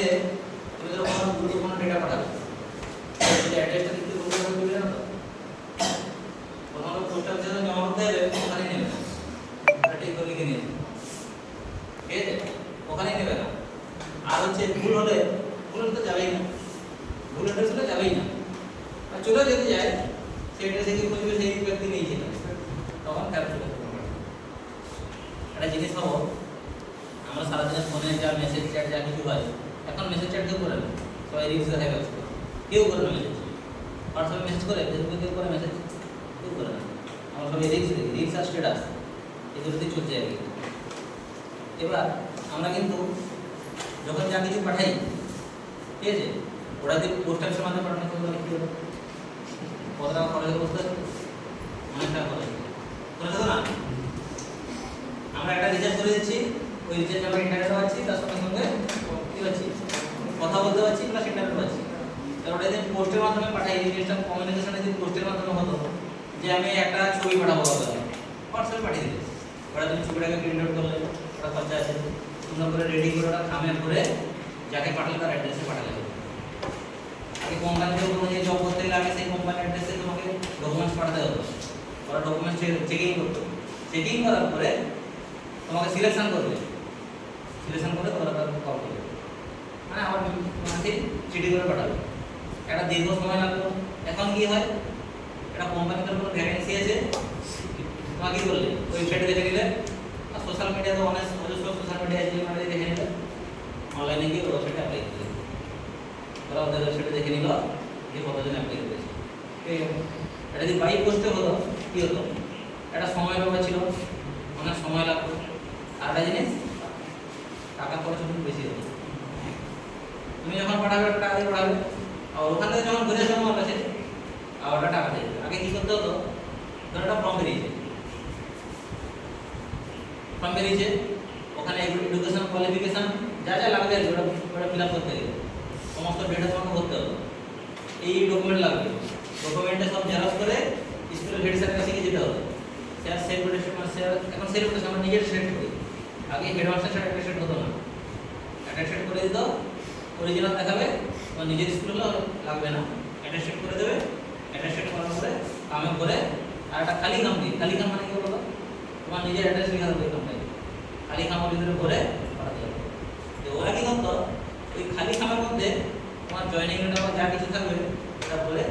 অফিসে তুমি ধরো কোনো গুরুত্বপূর্ণ ডেটা পাঠাবে, সেই অ্যাড্রেসটা কিন্তু গুগল করে দিবে না তো। প্রথমত পোস্ট অফিসে জমা করতে হবে, ওখানে নেবে না, এটা ঠিক করে লিখে নিয়েছে, ঠিক আছে, ওখানে নেবে না। আর হচ্ছে ভুল হলে তো যাবেই না, ভুল অ্যাড্রেস হলে যাবেই না, আর চলে যদি যায় সেই অ্যাড্রেসে কি খুঁজবে, সেই ব্যক্তি নিয়েছিল, তখন ফেরত চলে যাবে। একটা জিনিস ভাবো, আমরা সারাদিনে ফোনে যা মেসেজ চ্যাট যা কিছু হয়, এখন মেসেজ চ্যাট কেউ করে না, সবাই রিলস দেখায় ব্যস্ত, কেউ করে না মেসেজ, হোয়াটসঅ্যাপে মেসেজ করে, ফেসবুকে কেউ করে মেসেজ, কেউ করে না, আমরা সবাই রিলস দেখি, রিলস আর স্ট্যাটাস এই দুটোতেই চলছে আর কি। এবার আমরা কিন্তু যখন যা কিছু পাঠাই, ঠিক আছে, ওরা যদি পোস্ট অফিসের মাধ্যমে পাঠানো করলে কি হবে, কত টাকা খরচ করতে হবে, অনেক টাকা খরচ করে দেবো না। আমরা একটা রিচার্জ করে দিচ্ছি, ওই রিচার্জ আমরা ইন্টারনেটও পাচ্ছি, তার সঙ্গে সঙ্গে কী পাচ্ছি, কথা বলতে পারছি, প্লাস ইন্টারনেট পাচ্ছি। তারপর ওটা যদি পোস্টের মাধ্যমে পাঠাই, এই জিনিসটা কমিউনিকেশনে যদি পোস্টের মাধ্যমে হতো, যে আমি একটা ছবি পাঠাবো হোয়াটসঅ্যাপে পাঠিয়ে দিলে, ওরা তুমি ছবিটাকে প্রিন্ট আউট করলে, ওটা খরচা আছে, সুন্দর করে রেডি করে ওটা খামে করে যাকে পাঠালে তার অ্যাড্রেসে পাঠালে হবে। আগে কোম্পানিতে কোনো যে জব করতে গেলে আগে সেই কোম্পানির অ্যাড্রেসে তোমাকে ডকুমেন্টস পাঠাতে হতো, ওরা ডকুমেন্টস চেকিং করতো, চেকিং করার পরে তোমাকে সিলেকশন করবে, সিলেকশন করে তোমরা তারপর কল করবে, মানে আমার তোমাকে চিঠি করে পাঠাবে, একটা দীর্ঘ সময় লাগতো। এখন কি হয়, একটা কোম্পানিতে কোনো ভ্যাকেন্সি আছে, তোমাকে কি করলে ওয়েবসাইটে দেখে নিলে, আর সোশ্যাল মিডিয়াতে অনেক অজস্র সোশ্যাল মিডিয়া আছে, মানে দেখে নিলে, অনলাইনে গিয়ে ওয়েবসাইটে অ্যাপ্লাই করে ওরা ওদের ওয়েবসাইটে দেখে নিল যে কতজন অ্যাপ্লাই করেছে। ঠিক আছে, এটা যদি বাই পোস্টে হতো কী হতো, একটা সময় ব্যাপার ছিল, অনেক সময় লাগতো, আর একটা জিনিস টাকা খরচ একটু বেশি হতো। তুমি যখন পাঠাবে টাকা দিয়ে পাঠাবে, আর ওখান থেকে যখন ঘুরে আসবে আমার কাছে, আর ওটা টাকা দেবে। আগে কী করতে হতো, ধরো একটা ফর্ম বেরিয়েছে, ওখানে এডুকেশন কোয়ালিফিকেশান যা যা লাগবে আর ওটা ফিল আপ করতে গেলে সমস্ত ডেটা তোমাকে ভরতে হবে, এই ডকুমেন্ট লাগবে, ডকুমেন্টে সব জেরক্স করে স্কুলের হেড স্যারের কাছে গিয়ে যেতে হবে, স্যার সেভ স্যার এখন সেভ করতে আমরা নিজের সেট করি, আগে হেডমাস্টার স্যার একটা সেট হতো না, একটা সেট করে দিত, অরিজিনাল দেখাবে, তোমার নিজের স্কুলে লাগবে না, একটা সেট করে দেবে, একটা সেট করার পরে কামে করে আর একটা খালি কাম দিই, খালি কাম মানে কি বলো, তোমার নিজের অ্যাড্রেস লেখা হবে কোম্পানি, খালি খামের ভিতরে ভরে পাঠাতে হবে। তো ওরা কি করতো, ওই খালি খামের মধ্যে তোমার জয়েনিং লেটার যা কিছু থাকবে ওটা বলে